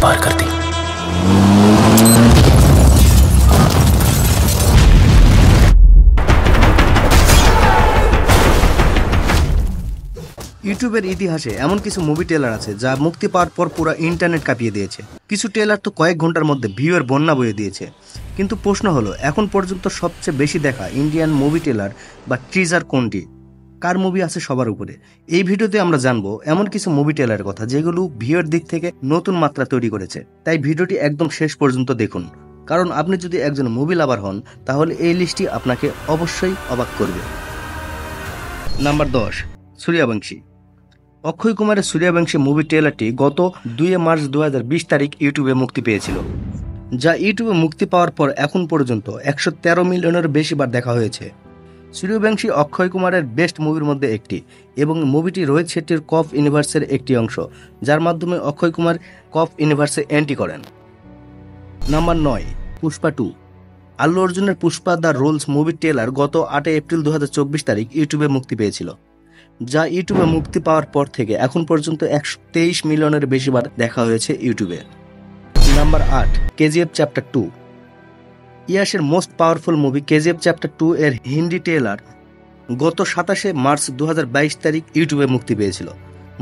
पार कर दी। ইউটিউবের ইতিহাসে এমন কিছু মুভি ট্রেলার আছে যা মুক্তি পাওয়ার পর পুরো ইন্টারনেট কাঁপিয়ে দিয়েছে। কিছু ট্রেলার তো কয়েক ঘন্টার মধ্যে ভিউয়ের বন্যা বয়ে দিয়েছে। কিন্তু প্রশ্ন হলো, এখন পর্যন্ত সবচেয়ে বেশি দেখা ইন্ডিয়ান মুভি ট্রেলার বা টিজার কোনটি? কার মুভি আছে সবার উপরে? এই ভিডিওতে আমরা জানবো এমন কিছু মুভি ট্রেলারের কথা যেগুলো ভিউয়ের দিক থেকে নতুন মাত্রা তৈরি করেছে। তাই ভিডিওটি একদম শেষ পর্যন্ত দেখুন, কারণ আপনি যদি একজন মুভি লাভার হন তাহলে এই লিস্টটি আপনাকে অবশ্যই অবাক করবে। নাম্বার 10, সূর্যবংশী। অক্ষয় কুমারের সূর্যবংশী মুভি ট্রেলারটি গত 2 মার্চ 2020 তারিখ ইউটিউবে মুক্তি পেয়েছিল, যা ইউটিউবে মুক্তি পাওয়ার পর এখন পর্যন্ত 113 মিলিয়নের বেশি বার দেখা হয়েছে। সূর্যবংশী অক্ষয় কুমারের বেস্ট মুভির মধ্যে একটি এবং মুভিটি রোহিত শেট্টির কফ ইউনিভার্সের একটি অংশ, যার মাধ্যমে অক্ষয় কুমার কফ ইউনিভার্সে এন্ট্রি করেন। নাম্বার 9, পুষ্পা 2। আল্লু অর্জুনের পুষ্পা দ্য রোলস মুভির ট্রেলার গত 8 এপ্রিল 2024 তারিখ ইউটিউবে মুক্তি পেয়েছিল, যা ইউটিউবে মুক্তি পাওয়ার পর থেকে এখন পর্যন্ত 123 মিলিয়নের বেশি বার দেখা হয়েছে ইউটিউবে। Number 8, KGF chapter 2। ইয়াশের most powerful movie KGF chapter 2 এর হিন্দি ট্রেলার গত 27 মার্চ 2022 তারিখ ইউটিউবে মুক্তি পেয়েছিল।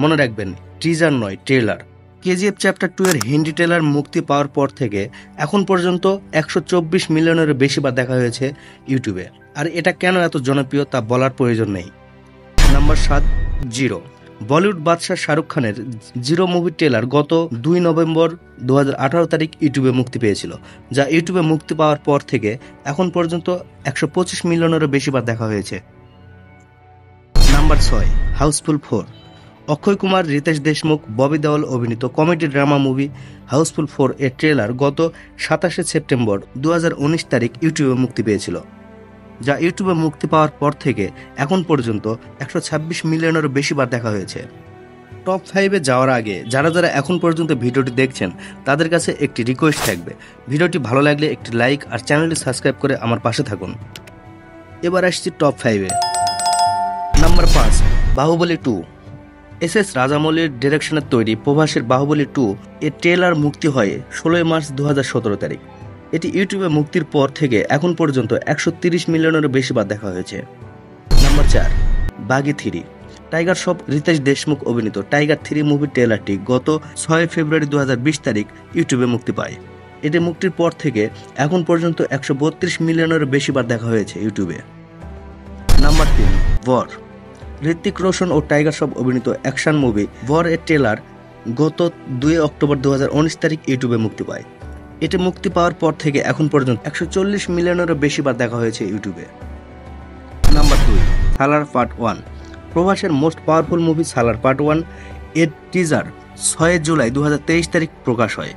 মনে রাখবেন, টিজার নয়, ট্রেলার। কেজিএফ চ্যাপ্টার 2 এর হিন্দি ট্রেলার মুক্তি পাওয়ার পর থেকে এখন পর্যন্ত 124 মিলিয়নের বেশি বার দেখা হয়েছে ইউটিউবে। আর এটা কেন এত জনপ্রিয় তা বলার প্রয়োজন নেই। Number 7, zero. বলিউড বাদশাহ শাহরুখ খানের জিরো মুভির ট্রেলার গত 2 নভেম্বর 2018 তারিখ ইউটিউবে মুক্তি পেয়েছিল, যা ইউটিউবে মুক্তি পাওয়ার পর থেকে এখন পর্যন্ত 125 মিলিয়নেরও বেশি বার দেখা হয়েছে। নাম্বার 6, হাউসফুল 4। অক্ষয় কুমার, রিতেশ দেশমুখ, ববি দেওল অভিনীত কমেডি ড্রামা মুভি হাউসফুল 4 এর ট্রেলার গত 27 সেপ্টেম্বর 2019 তারিখ ইউটিউবে মুক্তি পেয়েছিল, যা ইউটিউবে মুক্তি পাওয়ার পর থেকে এখন পর্যন্ত 126 মিলিয়নেরও বেশি বার দেখা হয়েছে। টপ 5-এ যাওয়ার আগে যারা যারা এখন পর্যন্ত ভিডিওটি দেখছেন তাদের কাছে একটি রিকোয়েস্ট থাকবে, ভিডিওটি ভালো লাগলে একটি লাইক আর চ্যানেলটি সাবস্ক্রাইব করে আমার পাশে থাকুন। এবার আসছি টপ 5-এ। নাম্বার 5, বাহুবলী 2। এস রাজামৌলির ডিরেকশনের তৈরি প্রভাসের বাহুবলী 2 এর ট্রেলার মুক্তি হয় 16 মার্চ 2017 তারিখ। এটি ইউটিউবে মুক্তির পর থেকে এখন পর্যন্ত 130 মিলিয়নেরও বেশি বার দেখা হয়েছে। নাম্বার 4, বাঘি 3। টাইগার শ্রফ, রিতেশ দেশমুখ অভিনীত টাইগার 3 মুভির ট্রেলারটি গত 6 ফেব্রুয়ারি 2020 তারিখ ইউটিউবে মুক্তি পায়। এটি মুক্তির পর থেকে এখন পর্যন্ত 132 মিলিয়নেরও বেশি বার দেখা হয়েছে ইউটিউবে। নাম্বার 3, বর। ঋত্বিক রোশন ও টাইগার শ্রফ অভিনীত অ্যাকশন মুভি বর এর ট্রেলার গত 2 অক্টোবর 2019 তারিখ ইউটিউবে মুক্তি পায়। এটি মুক্তি পাওয়ার পর থেকে এখন পর্যন্ত 140 মিলিয়নেরও বেশি বার দেখা হয়েছে ইউটিউবে। নাম্বার 2, সালার পার্ট 1। প্রভাসের মোস্ট পাওয়ারফুল মুভি সালার পার্ট 1 এর টিজার 6 জুলাই 2023 তারিখ প্রকাশ হয়,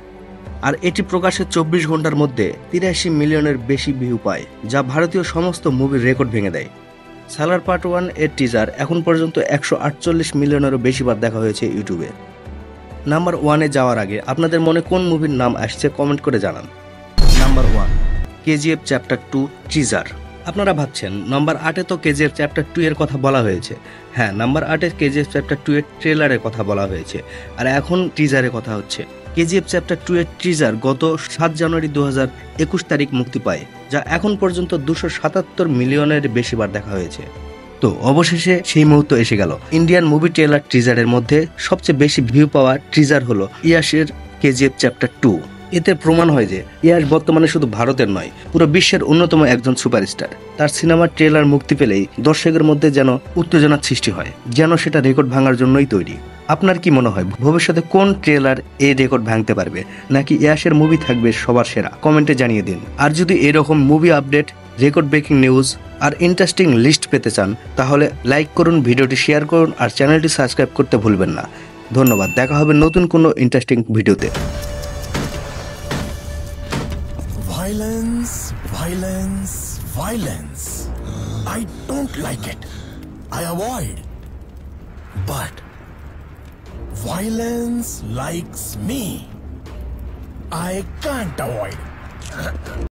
আর এটি প্রকাশের 24 ঘন্টার মধ্যে 83 মিলিয়নের বেশি ভিউ পায়, যা ভারতীয় সমস্ত মুভির রেকর্ড ভেঙে দেয়। সালার পার্ট 1 এর টিজার এখন পর্যন্ত 148 মিলিয়নেরও বেশি বার দেখা হয়েছে ইউটিউবে। নাম্বার 1-এ যাওয়ার আগে আপনাদের মনে কোন মুভির নাম আসছে কমেন্ট করে জানান। Number 1, KGF chapter 2 teaser. আপনারা ভাবছেন নাম্বার 8-এ তো কেজিএফ চ্যাপ্টার 2 এর কথা বলা হয়েছে। হ্যাঁ, নাম্বার 8-এ কেজিএফ চ্যাপ্টার 2 এর ট্রেলারের কথা বলা হয়েছে, আর এখন টিজারের কথা হচ্ছে। কেজিএফ চ্যাপ্টার 2 এর টিজার গত 7 জানুয়ারি 2021 তারিখ মুক্তি পায়, যা এখন পর্যন্ত 277 মিলিয়নের বেশি বার দেখা হয়েছে। তো অবশেষে সেই মুহূর্ত এসে গেল। ইন্ডিয়ান মুভি ট্রেলার টিজারের মধ্যে সবচেয়ে বেশি ভিউ পাওয়া টিজার হলো ইয়াশের কেজিএফ চ্যাপ্টার 2। এতে প্রমাণ হয় যে ইয়াশ বর্তমানে শুধু ভারতের নয়, পুরো বিশ্বের অন্যতম একজন সুপারস্টার। তার সিনেমার ট্রেলার মুক্তি পেলেই দর্শকের মধ্যে যেন উত্তেজনার সৃষ্টি হয়, যেন সেটা রেকর্ড ভাঙার জন্যই তৈরি। আপনার কি মনে হয় ভবিষ্যতে কোন ট্রেলার এই রেকর্ড ভাঙতে পারবে, নাকি ইয়াশের মুভি থাকবে সবার সেরা? কমেন্টে জানিয়ে দিন। আর যদি এরকম movie update, record breaking news আর ইন্টারেস্টিং লিস্ট পেতে চান তাহলে লাইক করুন, ভিডিওটি শেয়ার করুন আর চ্যানেলটি সাবস্ক্রাইব করতে ভুলবেন না। ধন্যবাদ, দেখা হবে নতুন কোনো ইন্টারেস্টিং ভিডিওতে। Violence, violence, violence. I don't like it. I avoid. But violence likes me. I can't avoid.